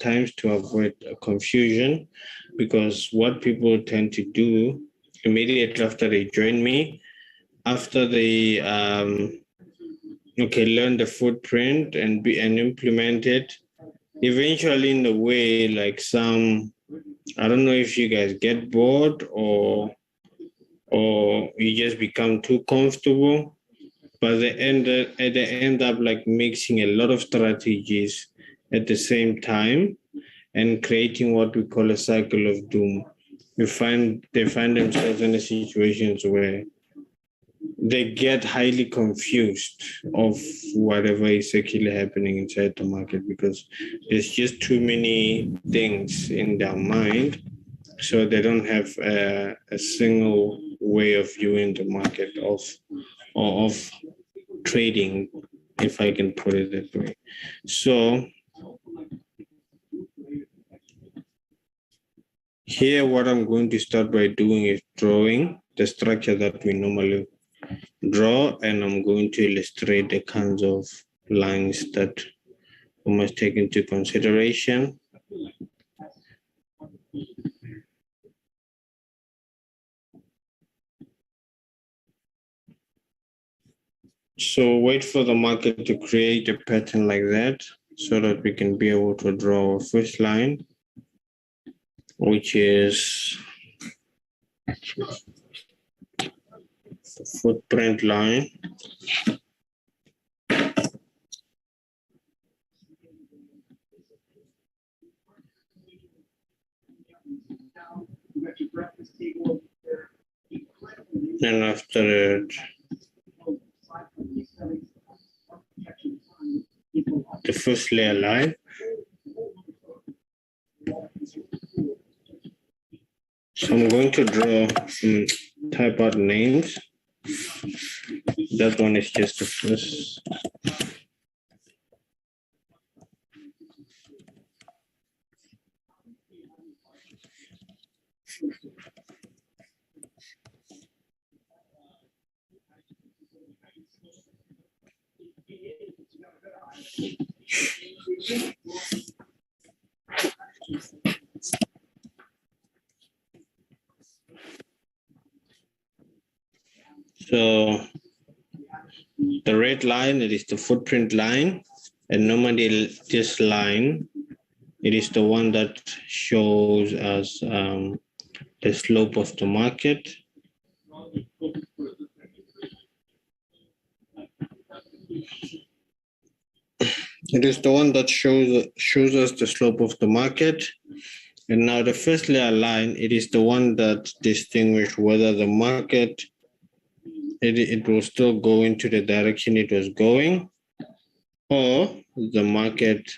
times to avoid confusion, because what people tend to do immediately after they join me, after they learn the footprint and implement it, eventually in a way, like some, I don't know if you guys get bored or you just become too comfortable, but they end up like mixing a lot of strategies at the same time and creating what we call a cycle of doom. They find themselves in situations where they get highly confused of whatever is actually happening inside the market, because there's just too many things in their mind. So they don't have a single way of viewing the market of trading, if I can put it that way. So here, what I'm going to start by doing is drawing the structure that we normally draw, and I'm going to illustrate the kinds of lines that we must take into consideration. So wait for the market to create a pattern like that so that we can be able to draw our first line, which is the footprint line. And after it, the first layer line. So I'm going to draw some type out names. That one is just the first. So the red line, it is the footprint line, and normally this line, it is the one that shows us the slope of the market. It is the one that shows us the slope of the market. And now the first layer line, it is the one that distinguishes whether the market, it will still go into the direction it was going, or the market,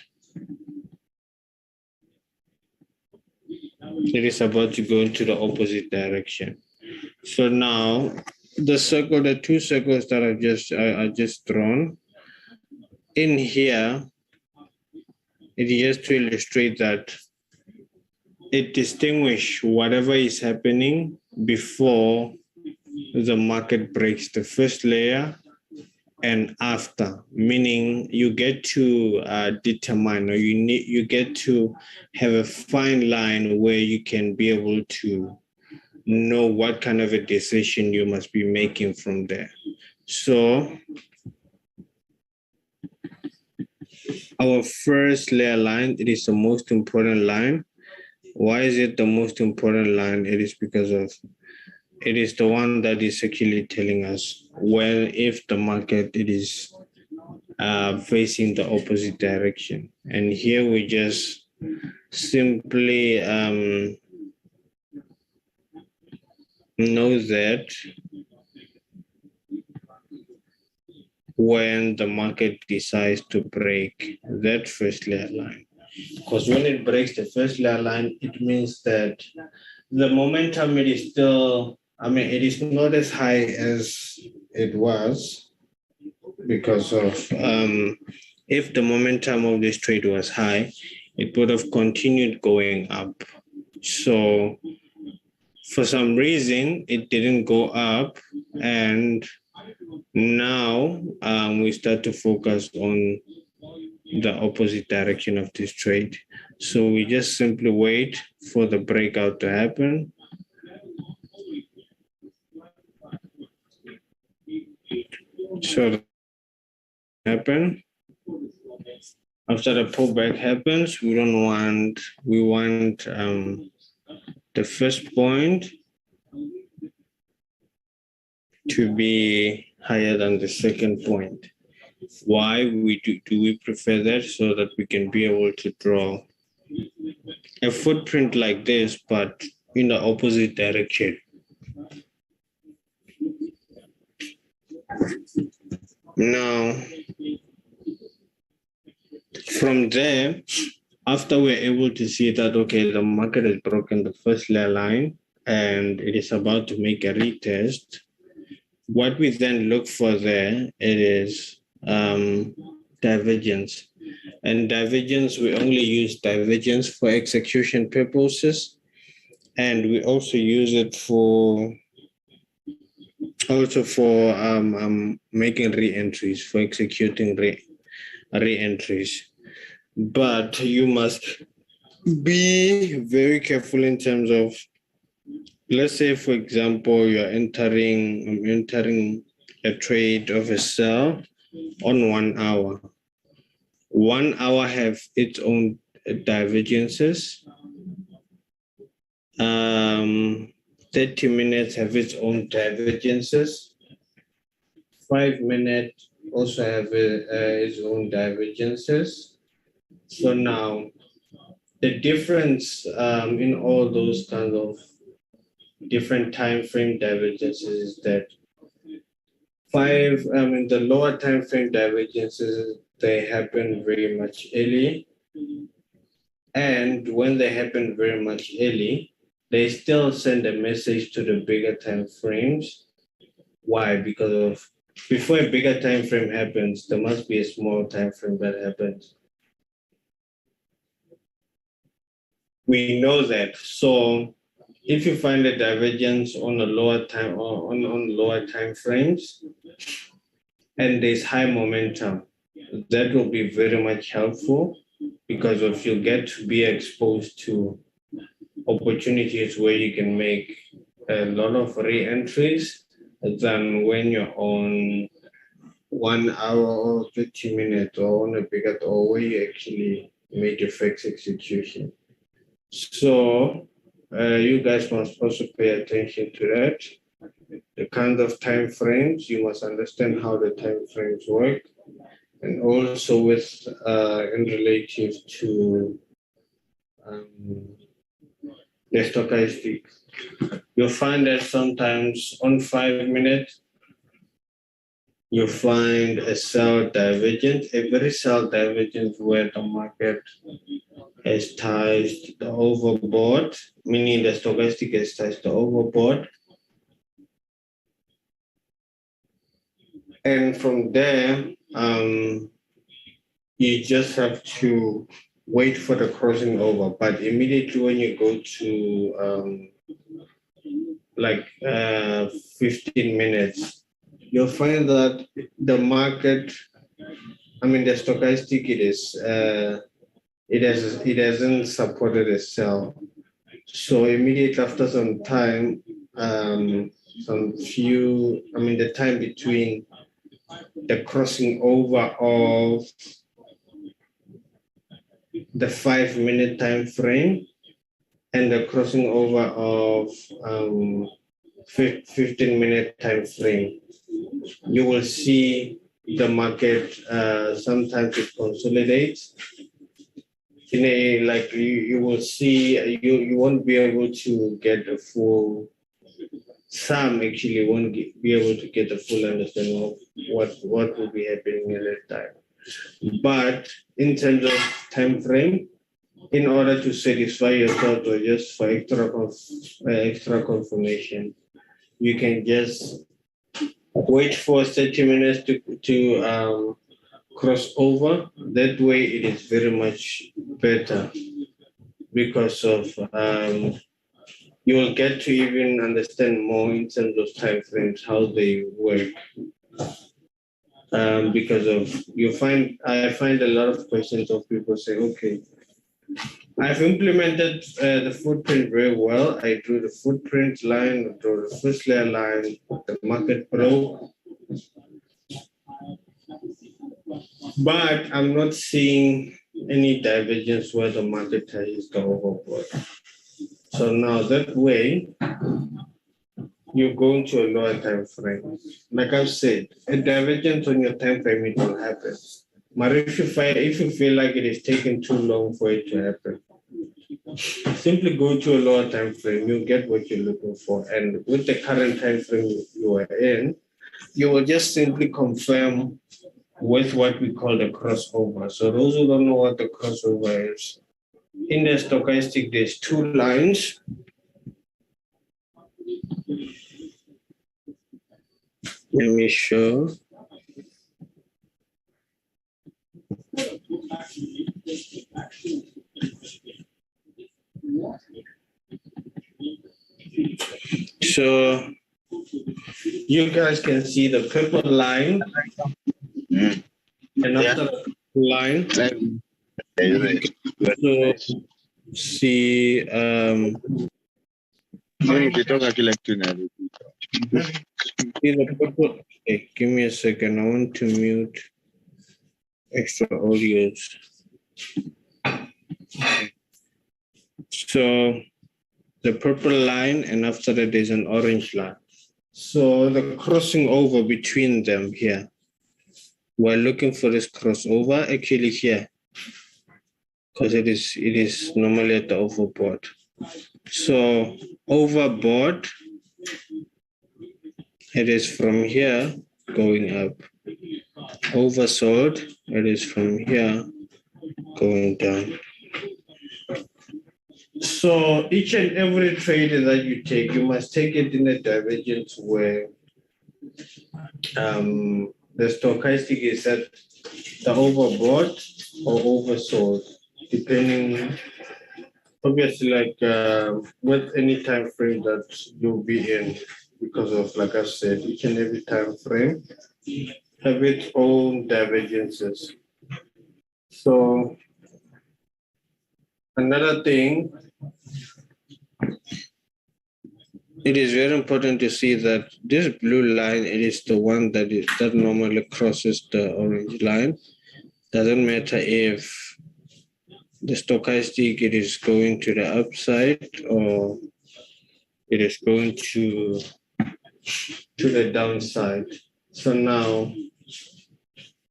it is about to go into the opposite direction. So now the two circles that I just drawn in here, it is to illustrate that it distinguishes whatever is happening before the market breaks the first layer and after, meaning you get to determine, or you get to have a fine line where you can be able to know what kind of a decision you must be making from there. So our first layer line, it is the most important line. Why is it the most important line? It is because it is the one that is actually telling us if the market, it is facing the opposite direction. And here we just simply know that when the market decides to break that first layer line. Because when it breaks the first layer line, it means that the momentum, it is still, it is not as high as it was, because of, if the momentum of this trade was high, it would have continued going up. So for some reason, it didn't go up, and now we start to focus on the opposite direction of this trade. So we just simply wait for the breakout to happen. So happen. After the pullback happens, we want the first point to be higher than the second point. Why do we prefer that? So that we can be able to draw a footprint like this, but in the opposite direction. Now, from there, after we're able to see that, okay, the market has broken the first layer line and it is about to make a retest, what we then look for there, it is divergence. And divergence, we only use divergence for execution purposes. And we also use it for making re-entries, for executing re-entries. But you must be very careful in terms of, let's say, for example, I'm entering a trade of a sell on 1 hour. 1 hour have its own divergences. 30 minutes have its own divergences. 5 minutes also have its own divergences. So now, the difference in all those kinds of different time frame divergences is that the lower time frame divergences, they happen very much early. And when they happen very much early, they still send a message to the bigger time frames. Why? Because before a bigger time frame happens, there must be a small time frame that happens. We know that. So if you find a divergence on a lower time or on lower time frames, and there's high momentum, that will be very much helpful because if you get to be exposed to opportunities where you can make a lot of re-entries than when you're on 1 hour or 30 minutes or on a bigger or where you actually make a fixed execution. So you guys must also pay attention to that. The kind of time frames, you must understand how the time frames work, and also with in relative to the stochastic. You'll find that sometimes on 5 minutes, you find a sell divergence, a very sell divergence where the market has touched the overbought, meaning the stochastic has touched the overbought. And from there, you just have to wait for the crossing over. But immediately when you go to 15 minutes, you'll find that the market, the stochastic, it hasn't supported a sell. So immediately after some time, the time between the crossing over of the 5 minute time frame and the crossing over of 15 minute time frame, you will see the market sometimes it consolidates. You will see you won't be able to get a full. Some actually won't be able to get a full understanding of what will be happening at that time. But in terms of time frame, in order to satisfy yourself or just for extra confirmation, you can just wait for 30 minutes to cross over. That way it is very much better because of you will get to even understand more in terms of time frames, how they work. Because of I find a lot of questions of people say, okay, I've implemented the footprint very well. I drew the footprint line, I drew the first layer line, the market broke, but I'm not seeing any divergence where the market has the overbought. So now that way, you're going to a lower time frame. Like I've said, a divergence on your time frame, it will happen. But if you feel like it is taking too long for it to happen, simply go to a lower time frame. You'll get what you're looking for. And with the current time frame you are in, you will just simply confirm with what we call the crossover. So those who don't know what the crossover is, in the stochastic, there's two lines. Let me show. So you guys can see the purple line and after the line, so see the purple. Okay, give me a second. I want to mute extra audios. So the purple line, and after that there's an orange line. So the crossing over between them here. We're looking for this crossover actually here, because it is normally at the overbought. So overbought, it is from here going up. Oversold, it is from here going down. So each and every trade that you take, you must take it in a divergence where the stochastic is at the overbought or oversold, depending, obviously, like with any time frame that you'll be in, because of, like I said, each and every time frame have its own divergences. So another thing, it is very important to see that this blue line, it is the one that normally crosses the orange line. Doesn't matter if the stochastic, it is going to the upside or it is going to the downside. So now,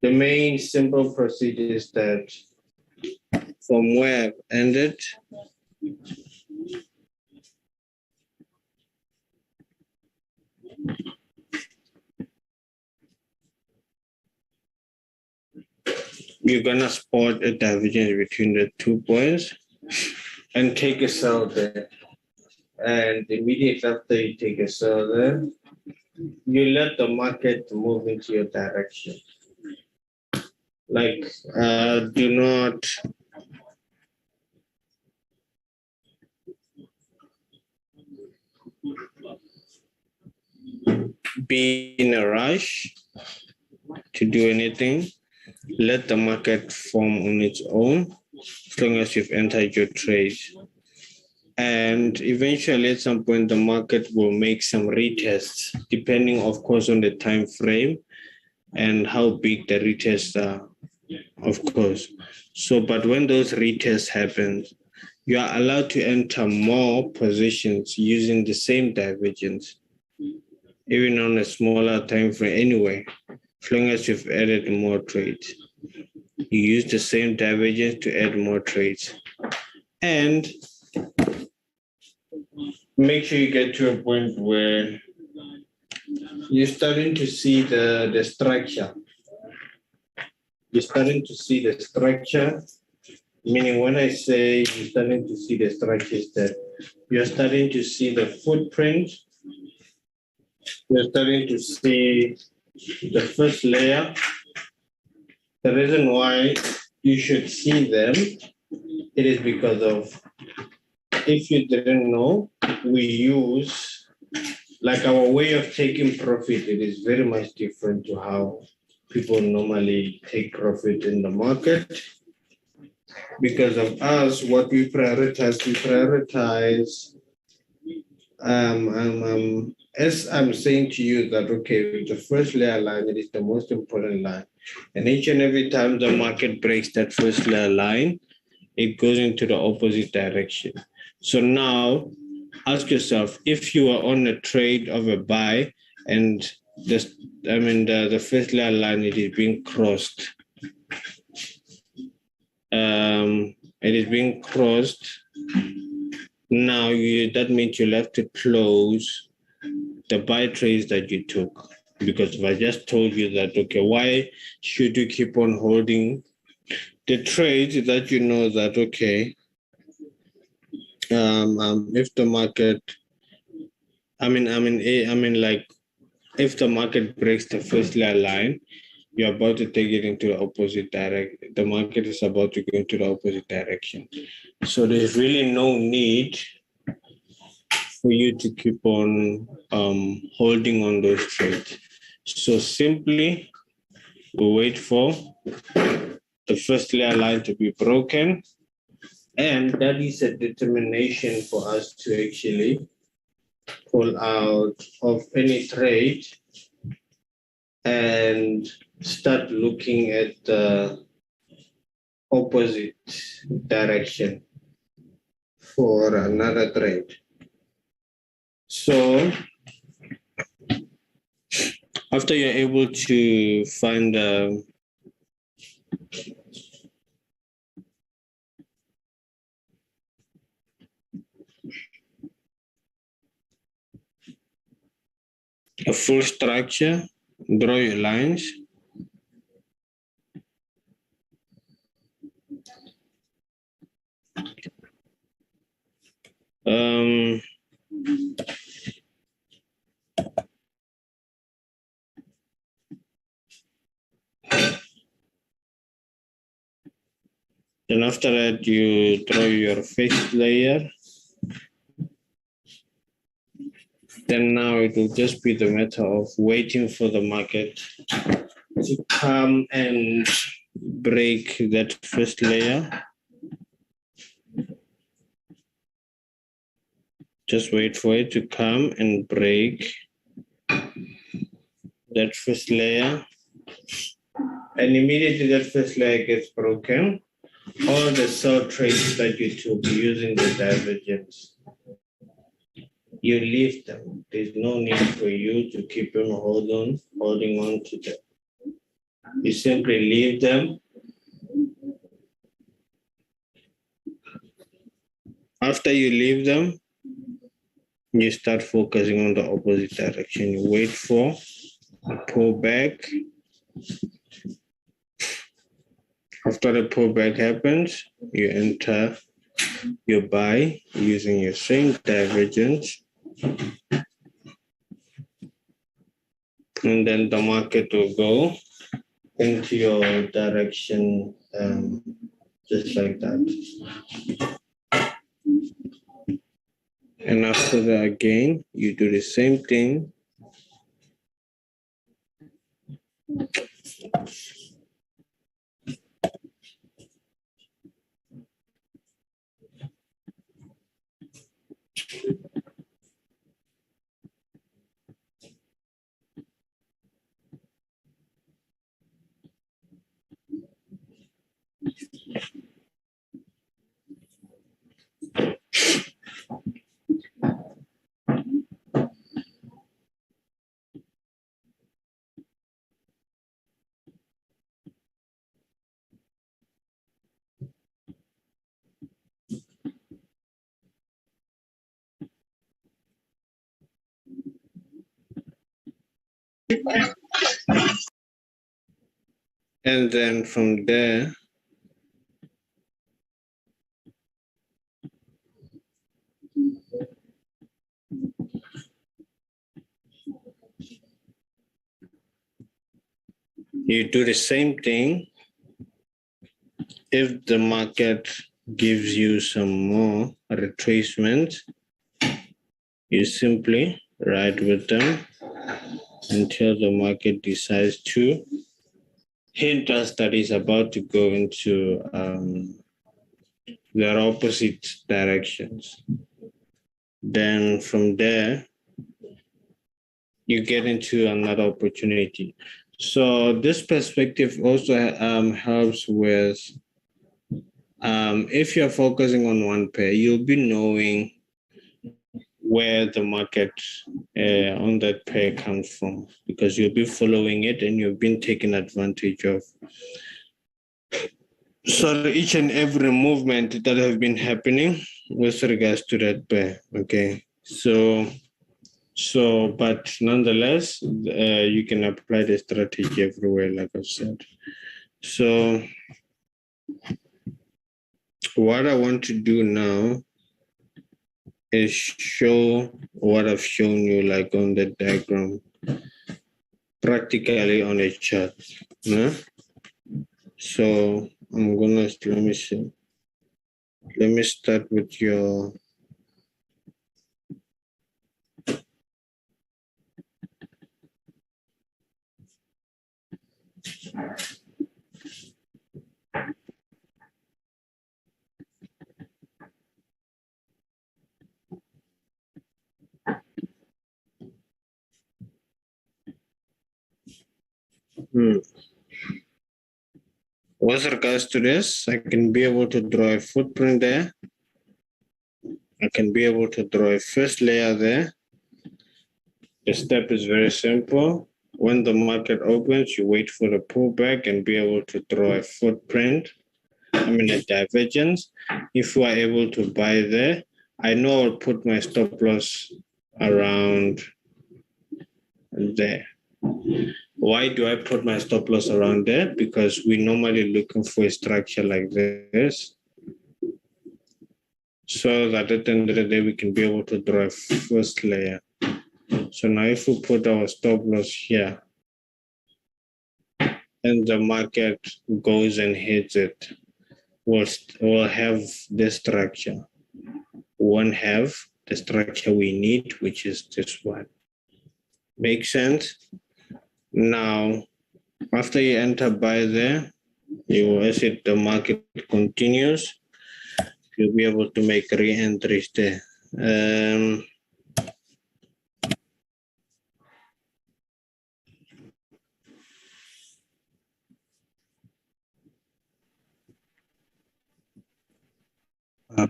the main simple procedure is that from where I've ended, you're gonna spot a divergence between the 2 points and take a sell there. And immediately after you take a sell there, you let the market move into your direction. Like, do not be in a rush to do anything. Let the market form on its own as long as you've entered your trade. And eventually at some point the market will make some retests, depending of course on the time frame and how big the retests are, of course. So, but when those retests happen, you are allowed to enter more positions using the same divergence, even on a smaller time frame anyway, as long as you've added more trades. You use the same divergence to add more trades. And make sure you get to a point where you're starting to see the structure. You're starting to see the structure, meaning when I say you're starting to see the structure, is that you're starting to see the footprint. You're starting to see the first layer. The reason why you should see them, it is because of, if you didn't know, we use, like our way of taking profit, it is very much different to how people normally take profit in the market. because of us, what we prioritize, as I'm saying to you that, okay, the first layer line, it is the most important line. And each and every time the market breaks that first layer line, it goes into the opposite direction. So now ask yourself, if you are on a trade of a buy and the first layer line, it is being crossed. It is being crossed. Now that means you'll have to close the buy trades that you took. Because if I just told you that, okay, why should you keep on holding the trades that you know that, okay, if the market, if the market breaks the first layer line, you're about to take it into the opposite direction. The market is about to go into the opposite direction. So there's really no need for you to keep on holding on those trades. So simply, we wait for the first layer line to be broken, and that is a determination for us to actually pull out of any trade and start looking at the opposite direction for another trade. So after you're able to find a full structure, draw your lines. Then after that, you draw your first layer. Then now it will just be the matter of waiting for the market to come and break that first layer. Just wait for it to come and break that first layer. And immediately that first layer gets broken, all the sell trades that you took using the divergence, you leave them. There's no need for you to keep on holding on to them. You simply leave them. After you leave them, you start focusing on the opposite direction. You wait for a pullback. After the pullback happens, you enter your buy using your same divergence. And then the market will go into your direction just like that. And after that, again, you do the same thing. And then from there, you do the same thing. If the market gives you some more retracement, you simply ride with them until the market decides to hint us that it's about to go into They're opposite directions. Then from there, you get into another opportunity. So this perspective also helps with if you're focusing on one pair, you'll be knowing where the market on that pair comes from, because you'll be following it and you've been taking advantage of. So each and every movement that have been happening with regards to that pair. Okay, but nonetheless, you can apply the strategy everywhere, like I've said. So what I want to do now is show what I've shown you, like on the diagram, practically on a chart. No? So I'm gonna, let me see. Let me start with your with regards to this, I can be able to draw a footprint there. I can be able to draw a first layer there. The step is very simple. When the market opens, you wait for the pullback and be able to draw a footprint. I mean a divergence. If you are able to buy there, I know I'll put my stop loss around there. Why do I put my stop loss around there? Because we're normally looking for a structure like this, so that at the end of the day, we can be able to draw a first layer. So now if we put our stop loss here, and the market goes and hits it, we'll have this structure. We won't have the structure we need, which is this one. Make sense? Now, after you enter buy there, you will, as the market continues, you'll be able to make re-entries there.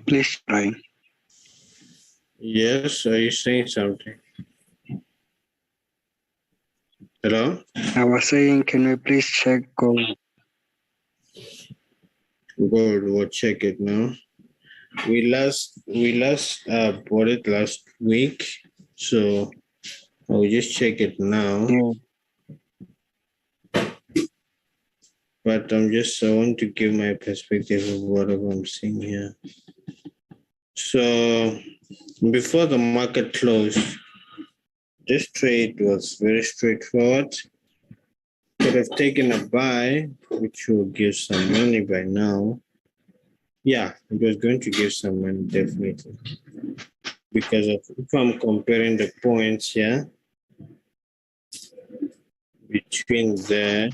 Please try. Yes, are you saying something? Hello? I was saying, can we please check gold? Gold, we'll check it now. We last bought it last week, so I'll just check it now. Yeah. But I want to give my perspective of whatever I'm seeing here. So before the market closed, this trade was very straightforward. Could have taken a buy, which will give some money by now. Yeah, it was going to give some money, definitely. Because if I'm comparing the points here, between there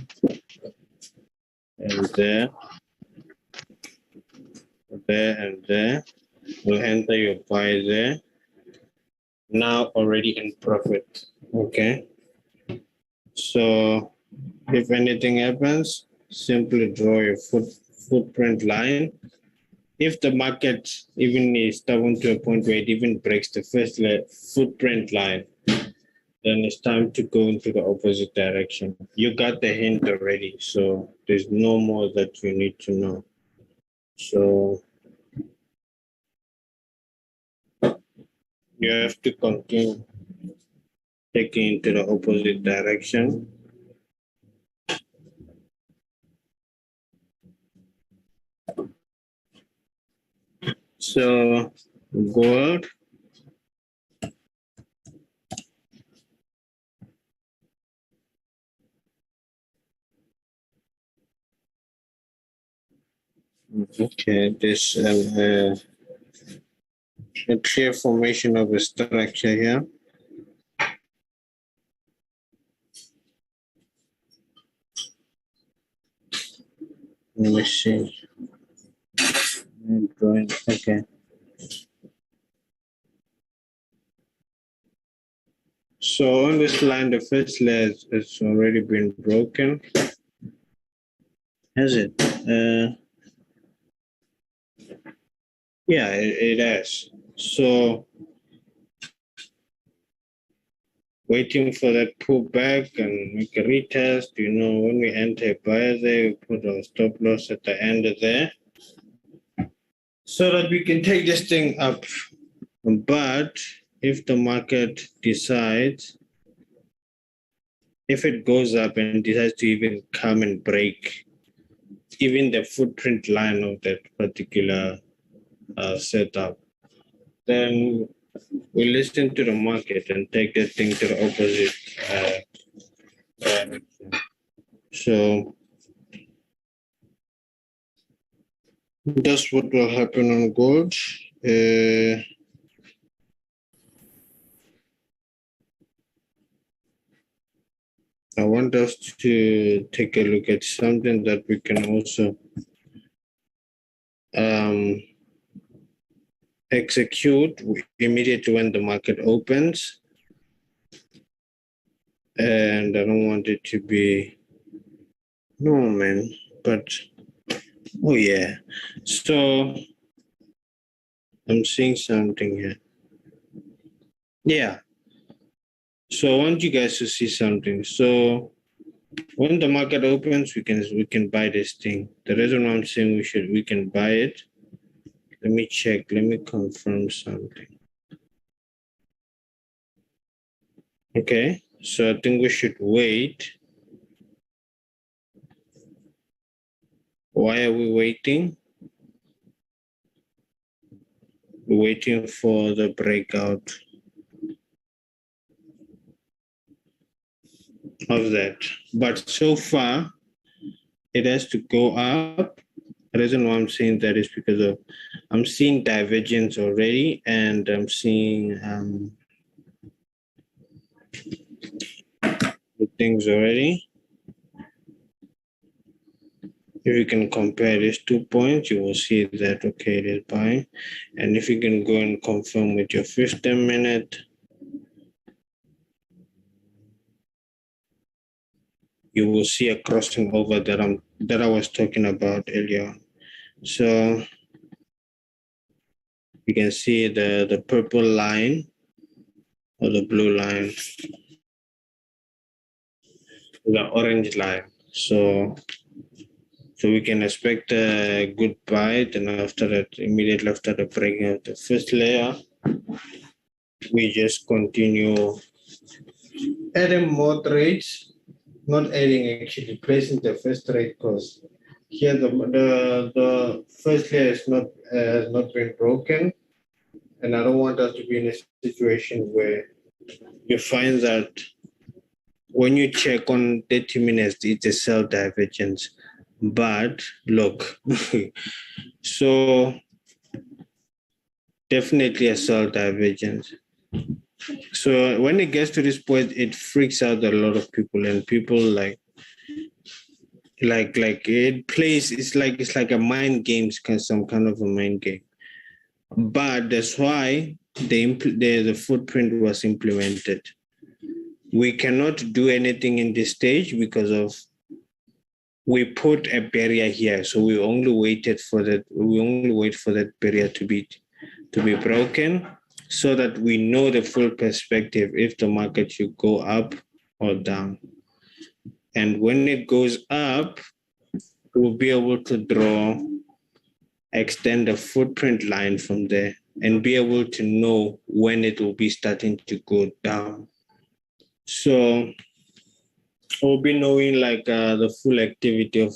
and there, and there, we'll enter your buy there. Now already in profit, okay? So if anything happens, simply draw your footprint line. If the market even is stubborn to a point where it even breaks the first footprint line, then it's time to go into the opposite direction. You got the hint already, so there's no more that you need to know. So you have to continue taking into the opposite direction. So gold, okay, this a clear formation of a structure here. Let me see. Drawing. Okay. So on this line, the first layer has already been broken. Has it? Yeah, it has. So waiting for that pullback and make a retest. You know, when we enter a buyer there, we put our stop loss at the end of there so that we can take this thing up. But if the market decides, if it goes up and decides to even come and break even the footprint line of that particular setup, then we listen to the market and take that thing to the opposite direction. So that's what will happen on gold. I want us to take a look at something that we can also execute immediately when the market opens. And I don't want it to be, no man, but oh yeah. So I'm seeing something here. Yeah. So I want you guys to see something. So when the market opens, we can buy this thing. The reason why I'm saying we can buy it. Let me check. Let me confirm something. Okay. So I think we should wait. Why are we waiting? We're waiting for the breakout of that. But so far, it has to go up. The reason why I'm saying that is because of I'm seeing divergence already, and I'm seeing the things already. If you can compare these 2 points, you will see that okay, it is buying. And if you can go and confirm with your 15-minute, you will see a crossing over that I was talking about earlier. So you can see the purple line or the blue line, the orange line. So we can expect a good buy. Then after that, immediately after the breaking of the first layer, we just continue adding more trades, not adding actually, placing the first trade because here the first layer has not been broken, and I don't want us to be in a situation where you find that when you check on 30 minutes, it's a sell divergence. But look, so definitely a sell divergence. So when it gets to this point, it freaks out a lot of people, and people like it plays. It's like a mind game, some kind of a mind game. But that's why the footprint was implemented. We cannot do anything in this stage because of we put a barrier here. So we only waited for that. We only wait for that barrier to be broken, so that we know the full perspective if the market should go up or down. And when it goes up, we'll be able to extend the footprint line from there and be able to know when it will be starting to go down. So we'll be knowing like the full activity of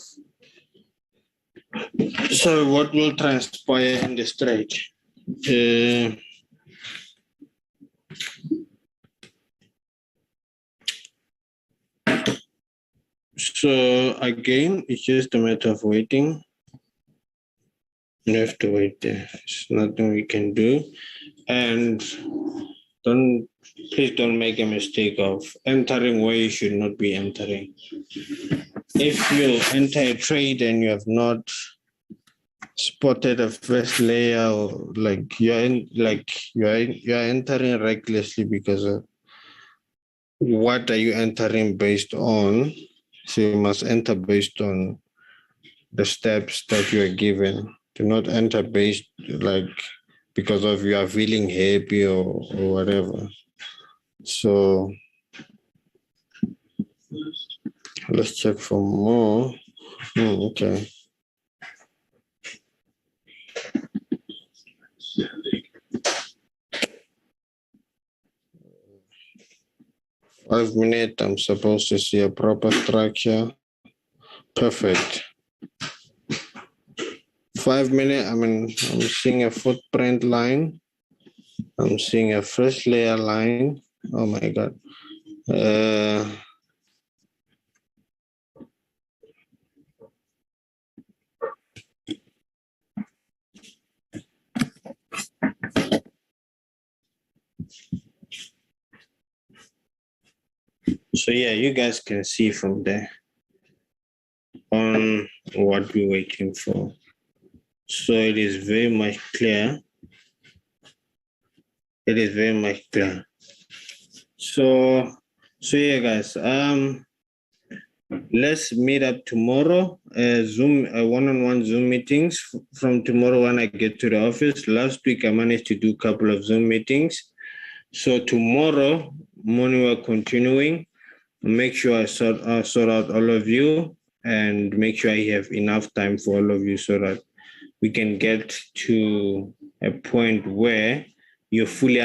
what will transpire in this trade. So again, it's just a matter of waiting. You have to wait there. There's nothing we can do. And please don't make a mistake of entering where you should not be entering. If you enter a trade and you have not spotted a first layer, or like you're entering recklessly because of what are you entering based on? So you must enter based on the steps that you are given. Do not enter based like because of you are feeling happy or whatever. So let's check for more. Okay. Five minutes, I'm supposed to see a proper structure. Perfect. 5 minutes, I'm seeing a footprint line. I'm seeing a first layer line. Oh my God. So yeah, you guys can see from there on what we're waiting for. So it is very much clear. It is very much clear. So yeah, guys. Let's meet up tomorrow. Zoom one-on-one Zoom meetings from tomorrow when I get to the office. Last week I managed to do a couple of Zoom meetings. So tomorrow morning we're continuing. Make sure I sort out all of you and make sure I have enough time for all of you so that we can get to a point where you're fully